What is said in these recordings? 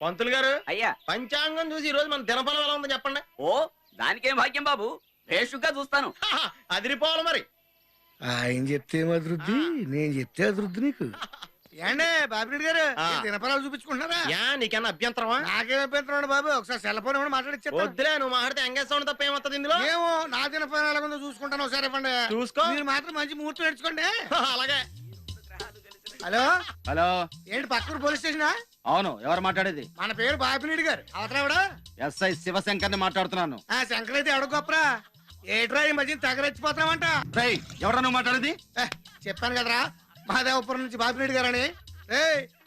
పంతులు గారు అయ్యా పంచాంగం చూసి ఈ రోజు మన దినఫలం ఎలా ఉందో చెప్పండి. ఓ దానికేం భాగ్యం బాబు, భేషుగ్గా చూస్తాను. అదిరిపోవాలి మరి. ఆయన చెప్తే అభివృద్ధి, నేను చెప్తే అభివృద్ధి నీకు. ఏండే బాబిరెడ్డి గారు దినఫలాలు చూపించుకుంటున్నారా? యా నీకన్నా అభ్యంతరమా? నాకేం అభ్యంతరం బాబు, ఒకసారి సెల్ ఫోన్ ఇవ్వండి మాట్లాడిచ్చా. వద్దులే, నువ్వు మాట్లాడితే ఎంగేజ్ సౌండ్ తప్ప ఏమవుతుంది ఇందులో? ఏమో నా దినఫలం ఎలా ఉందో చూసుకుంటాను, ఒకసారి ఇవ్వండి. చూసుకో. మీరు మాత్రం మంచి ముహూర్తం నేర్చుకోండి. అలాగే. హలో హలో, ఏంటి పక్కూరు పోలీస్ స్టేషనా? అవును, ఎవరు మాట్లాడేది? మన పేరు బాపిరెడ్డి గారు. అవతరావిడా ఎస్ఐ శివశంకర్ ని మాట్లాడుతున్నాను. ఆ శంకర్ అయితే ఎవడ గొప్పరా? ఏట్రా ఈ మధ్య తగరెచ్చిపోతున్నావంట. రై, ఎవరా నువ్వు మాట్లాడేది? చెప్పాను కదరా మహాదేవపురం నుంచి బాపిరెడ్డి గారని.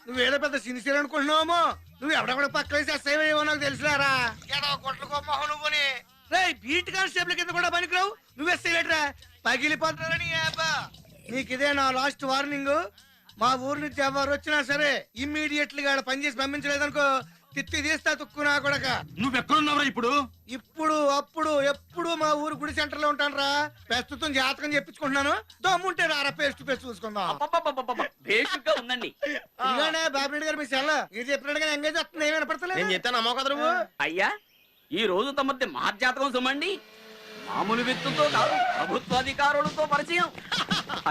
నువ్వేదో పెద్ద సిన్సియర్ అనుకుంటున్నావేమో. నువ్వు ఎవడ పక్క వేసి ఎస్ఐవో నాకు తెలిసినారా? కొట్ల గొప్ప నువ్వుని బీట్ కానిస్టేబుల్ కింద కూడా పనికిరావు. నువ్వు ఎస్ఐ లేటరా, పగిలిపోతున్నారని. నీకు ఇదే నా లాస్ట్ వార్నింగ్. మా ఊరు నుంచి ఎవరు వచ్చినా సరే ఇమ్మీడియట్లీ గా పనిచేసి పంపించలేదనుకో, తిత్తి తీస్తా తుక్కునా కొడక. నువ్వెక్కడున్నావురా ఇప్పుడు? ఇప్పుడు అప్పుడు ఎప్పుడు మా ఊరు గుడి సెంటర్ లో ఉంటాను రా. ప్రస్తుతం జాతకం చెప్పించుకుంటున్నాను. దమ్ముంటే రారా పేస్ట్ పేస్ట్ చూసుకుందాం. భేషుగ్గా ఉందండి. ఇలానే బాబిరెడ్డి గారు మీ సెల్ల మీరు చెప్పినట్టుగా ఎంగేజ్ వస్తుంది. ఏమైనా పడతలేదు. నేను చెప్తాను అమ్మో కదా నువ్వు. అయ్యా ఈ రోజు తమది మహర్జాతకం సుమండి. మామూలు వ్యక్తులతో కాదు, ప్రభుత్వాధికారులతో పరిచయం.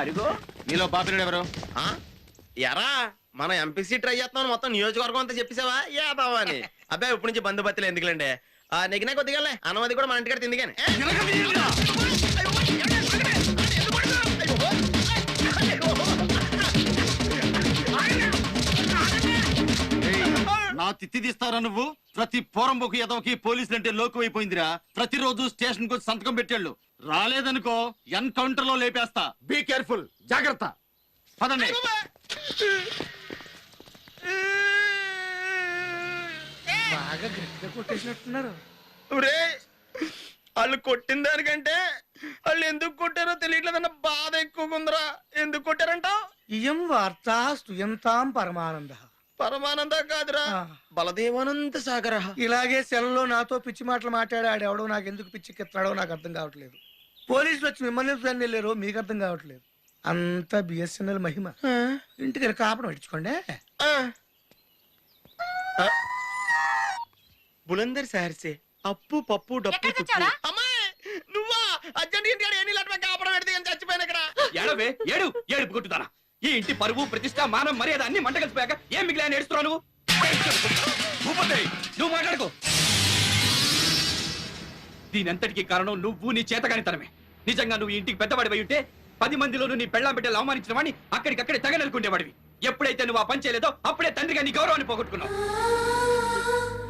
అడిగో నీలో బాపిరెడ్డి ఎవరు? ఎరా మనం ఎంపీసీ ట్రై చేస్తున్నాం, మొత్తం నియోజకవర్గం అంతా చెప్పేసావా ఏదావా అని? అబ్బాయి ఇప్పటి నుంచి బంధుపత్తులు ఎందుకులేండి. నెగినా కొద్దిగా అన్నమది కూడా మన ఇంటికాడ తిందిగాని. నా తిత్తి తీస్తారా నువ్వు? ప్రతి పోరంబోకు ఎదవకి పోలీసులు అంటే లోకు అయిపోయిందిరా. ప్రతిరోజు స్టేషన్ కు సంతకం పెట్టాళ్ళు. రాలేదనుకో ఎన్కౌంటర్ లో లేపేస్తా. బీ కేర్ఫుల్, జాగ్రత్త. పదండి. బాగా గట్టిగా కొట్టేసినట్టున్నారు. వాళ్ళు కొట్టిన దానికంటే వాళ్ళు ఎందుకు కొట్టారో తెలియట్లేదన్న బాధ ఎక్కువగా ఉందిరా. ఎందుకు కొట్టారంటావు? ఇయం వార్తా స్తుయంతాం పరమానంద. పరమానంద కాదురా, బలదేవానంద సాగర. ఇలాగే సెల్లో నాతో పిచ్చి మాటలు మాట్లాడాడు ఎవడో. నాకు ఎందుకు పిచ్చికెత్తాడో నాకు అర్థం కావట్లేదు. పోలీసులు వచ్చి మిమ్మల్ని వెళ్ళారో మీకు అర్థం కావట్లేదు. అంత బిఎస్ఎన్ఎల్ మహిమ. ఇంటికి కాపడం ఇచ్చుకోండి. బులందర్ సార్సే అప్పు పప్పు డప్పు అమ్మాయి నువ్వా? అర్జెంట్ కాపడం పెడితే చచ్చిపోయాను ఇక్కడ. ఏడవే ఏడు ఏడుపు కొట్టుదానా. ఈ ఇంటి పరువు ప్రతిష్ట మానం మర్యాద అన్ని మంట కలిసిపోయాక ఏం మిగిలిన ఏడుస్తున్నావు నువ్వు? నువ్వు మాట్లాడుకో. దీనంతటికి కారణం నువ్వు నీ చేతగానితనమే. నిజంగా నువ్వు ఇంటికి పెద్దవాడివై ఉంటే 10 మందిలోనూ నీ పెళ్ళాం బిడ్డలు అవమానించిన వాడిని అక్కడికక్కడే తగననుకునేవాడివి. ఎప్పుడైతే నువ్వు ఆ పని చేయలేదో అప్పుడే తండ్రిగా నీ గౌరవాన్ని పోగొట్టుకున్నావు.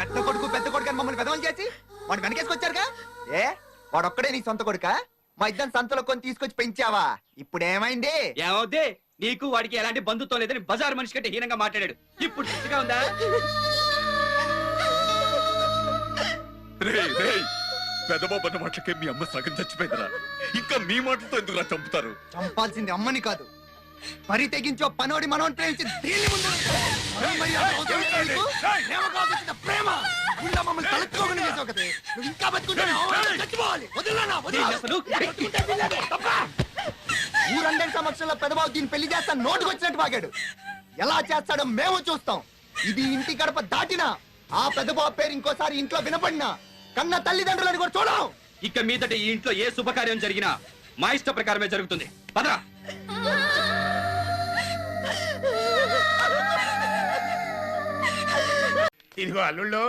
పెద్ద కొడుకు మమ్మల్ని పెదవం చేసి వాడు వెనకేసుకొచ్చారుగా. వాడొక్కడే నీ సొంత కొడుక? మా ఇద్దరు సంతలో కొని తీసుకొచ్చి పెంచావా? ఇప్పుడు ఏమైంది? ఏమవుద్ది? నీకు వాడికి ఎలాంటి బంధుత్వం లేదని బజార్ మనిషి కంటే హీనంగా మాట్లాడాడు. ఇప్పుడు తృప్తిగా ఉందా? పెదబాబన్న మాటలకే మీ అమ్మ సగం చచ్చిపోయిందిరా. ఇంకా మీ మాటలతో ఎందుకురా చంపుతారు? చంపాల్సింది అమ్మని కాదు, పరి తెగించో పనోడి మనోడి ప్రేమించి దీన్ని ముందు ప్రేమ మమ్మల్ని తలెత్తుకోకుండా చేసావు కదా. నువ్వు ఇంకా ఊరందరి సమక్షంలో పెదబాబు దీన్ని పెళ్లి చేస్తా నోటుకు వచ్చినట్టు వాగాడు. ఎలా చేస్తాడో మేము చూస్తాం. ఇది ఇంటి గడప దాటినా ఆ పెదబాబు పేరు ఇంకోసారి ఇంట్లో వినపడినా కన్న తల్లిదండ్రులని కూడా చూడం. ఇక మీదట ఈ ఇంట్లో ఏ శుభకార్యం జరిగినా మా ఇష్ట ప్రకారమే జరుగుతుంది. పదరా. ఇదిగో అల్లుళ్ళు,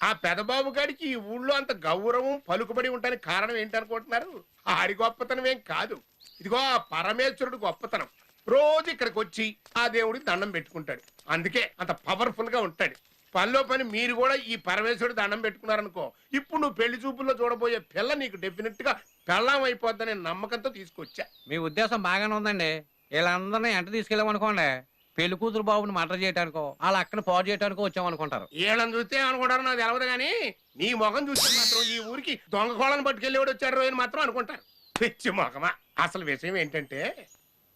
ఆ పెదబాబు గారికి ఈ ఊళ్ళో అంత గౌరవం పలుకుబడి ఉంటానికి కారణం ఏంటనుకుంటున్నారు? ఆడి గొప్పతనం ఏం కాదు. ఇదిగో ఆ పరమేశ్వరుడు గొప్పతనం. రోజు ఇక్కడికి వచ్చి ఆ దేవుడికి దండం పెట్టుకుంటాడు. అందుకే అంత పవర్ఫుల్ గా ఉంటాడు. పనిలో పని మీరు కూడా ఈ పరమేశ్వరుడు దండం పెట్టుకున్నారనుకో, ఇప్పుడు నువ్వు పెళ్లి చూపుల్లో చూడబోయే పిల్ల నీకు డెఫినెట్ గా పెళ్ళం అయిపోద్దనే నమ్మకంతో తీసుకొచ్చా. మీ ఉద్దేశం బాగానే ఉందండి. వీళ్ళందరినీ ఎంట తీసుకెళ్ళామనుకోండి, పెళ్లి కూతురు బాబుని మర్డర్ చేయడానికో వాళ్ళ అక్కని పాడు చేయడానికో వచ్చామనుకుంటారు. వీళ్ళని చూస్తే అనుకుంటారు నాకు తెలవదు కానీ నీ ముఖం చూస్తే మాత్రం ఈ ఊరికి దొంగ కోళ్ళని పట్టుకెళ్ళేవాడు వచ్చాడు అని మాత్రం అనుకుంటారు. పిచ్చి మొఖమా. అసలు విషయం ఏంటంటే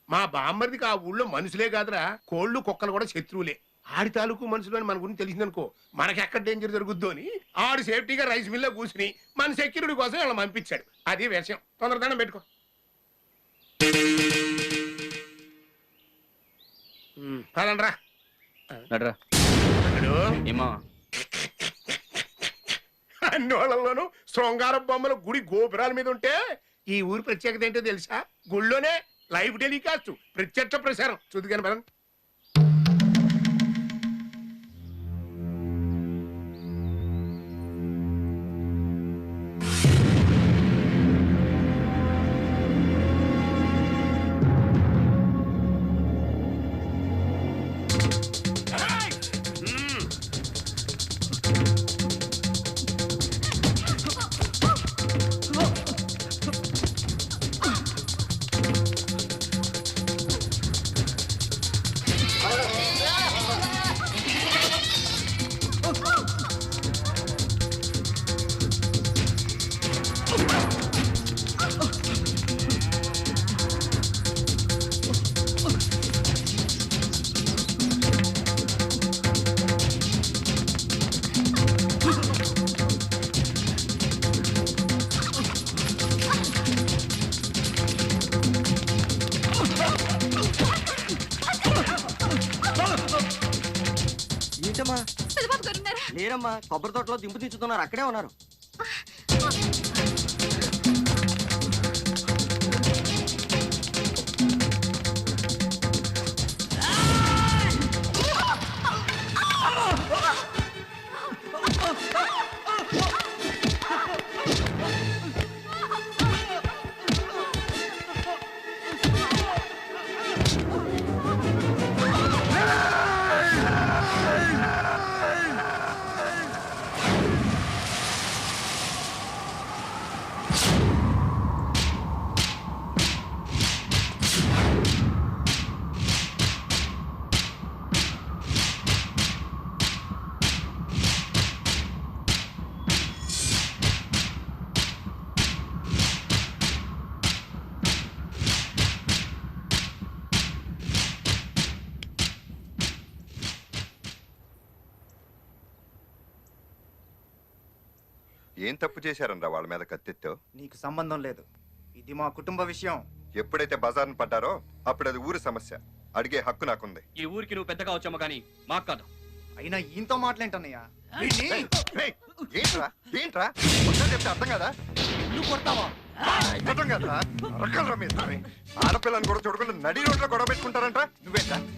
మా బామ్మరిదికి ఆ ఊళ్ళో మనుషులే కాదురా, కోళ్ళు కుక్కలు కూడా శత్రువులే. ఆడి తాలూకు మనుషులు అని మన గురించి తెలిసిందనుకో మనకెక్కడ డేంజర్ జరుగుద్దు అని ఆడు సేఫ్టీగా రైస్ మిల్లో కూర్చుని మన సెక్యూరిటీ కోసం వీళ్ళని పంపించాడు. అది విషయం. తొందరగానే పెట్టుకో. పదండ్రా. అల్లుడు ఏమో అన్ని వాళ్ళలోనూ శృంగార బొమ్మలు గుడి గోపురాల మీద ఉంటే ఈ ఊరి ప్రత్యేకత ఏంటో తెలుసా? గుళ్ళోనే లైవ్ టెలికాస్ట్, ప్రత్యక్ష ప్రసారం. చూద్దుగాని పదం. ఏంటమ్మా? పెద్దబాబు గారు ఉన్నారా? లేరమ్మా, కొబ్బరి తోటలో దింపు తీర్చుతున్నారు, అక్కడే ఉన్నారు. ఏం తప్పు చేశారనరా వాళ్ళ మీద కత్తెత్తావు? నీకు సంబంధం లేదు, ఇది మా కుటుంబ విషయం. ఎప్పుడైతే బజార్ను పడ్డారో అప్పుడు అది ఊరి సమస్య, అడిగే హక్కు నాకుంది. ఈ ఊరికి నువ్వు పెద్దగా వచ్చామో కానీ మాకు కాదు. అయినా ఈయంతో మాట్లాంటన్నయ్యా. ఏయ్, ఏంట్రా ఏంట్రా ఒకసారి చెప్తే అర్థం కదా? నువ్వు కొడతావా? అర్థం కదా? రకాలరా మీరు ఆడపిల్లని కూడా చూడకుండా నడి రోడ్లో గొడవ పెట్టుకుంటారంట్రా.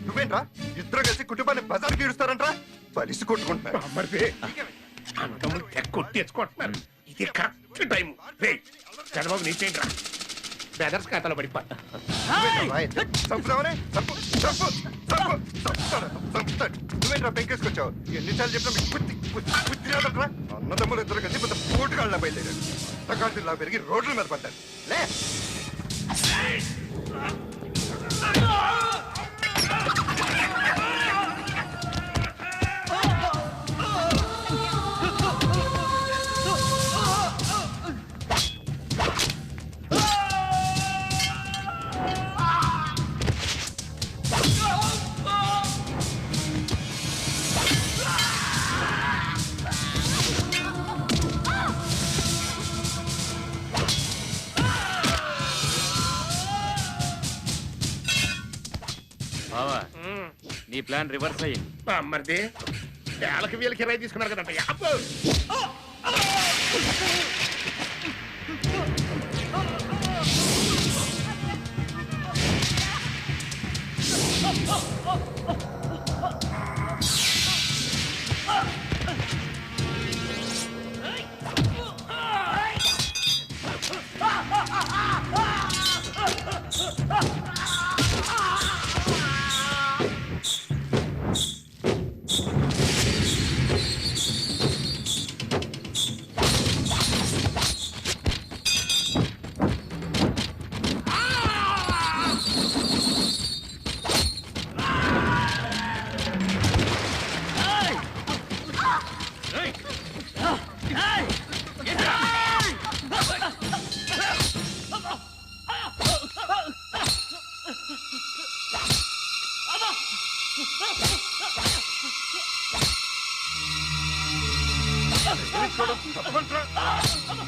నువ్వేంట్రా ఇద్దరు కలిసి కుటుంబాన్ని బజార్కి ఇడుస్తారంట్రా. బలిసి కొట్టుకుంటున్నారు. అన్నదమ్ములు తెగ కొట్టేసుకుంటున్నారు. ఇది కరెక్ట్ టైం. చంద్రబాబు నీచేంట్రా బెదర్స్ ఖాతాలో పడిపోతా. నువ్వేంట్రా పెంకేసుకొచ్చావు? ఎన్నిసార్లు చెప్పినా అన్నదమ్ములు ఇద్దరు కలిసి పెద్ద పోటుగాళ్ళ బయలుదేరారు. తగాదులా పెరిగి రోడ్ల మీద పడ్డారు. లే బావా నీ ప్లాన్ రివర్స్ అయ్యింది. మరిది వేళకి వీళ్ళకి ఇరవై తీసుకున్నారు కదంట.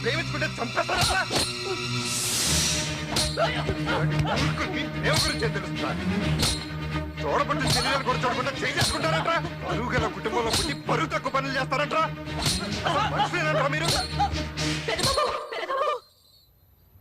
ప్రేమించుకుంటే చంపేస్తారా? దేవుడి గురించి తెలుస్తున్నా. చూడబట్టి శరీరాలు కూడా చూడకుండా చేసుకుంటారంట్రా పరువు గల కుటుంబంలో పుట్టి పరువు తక్కువ పనులు చేస్తారంట్రా అసలు మనుషులేనంట్రా మీరు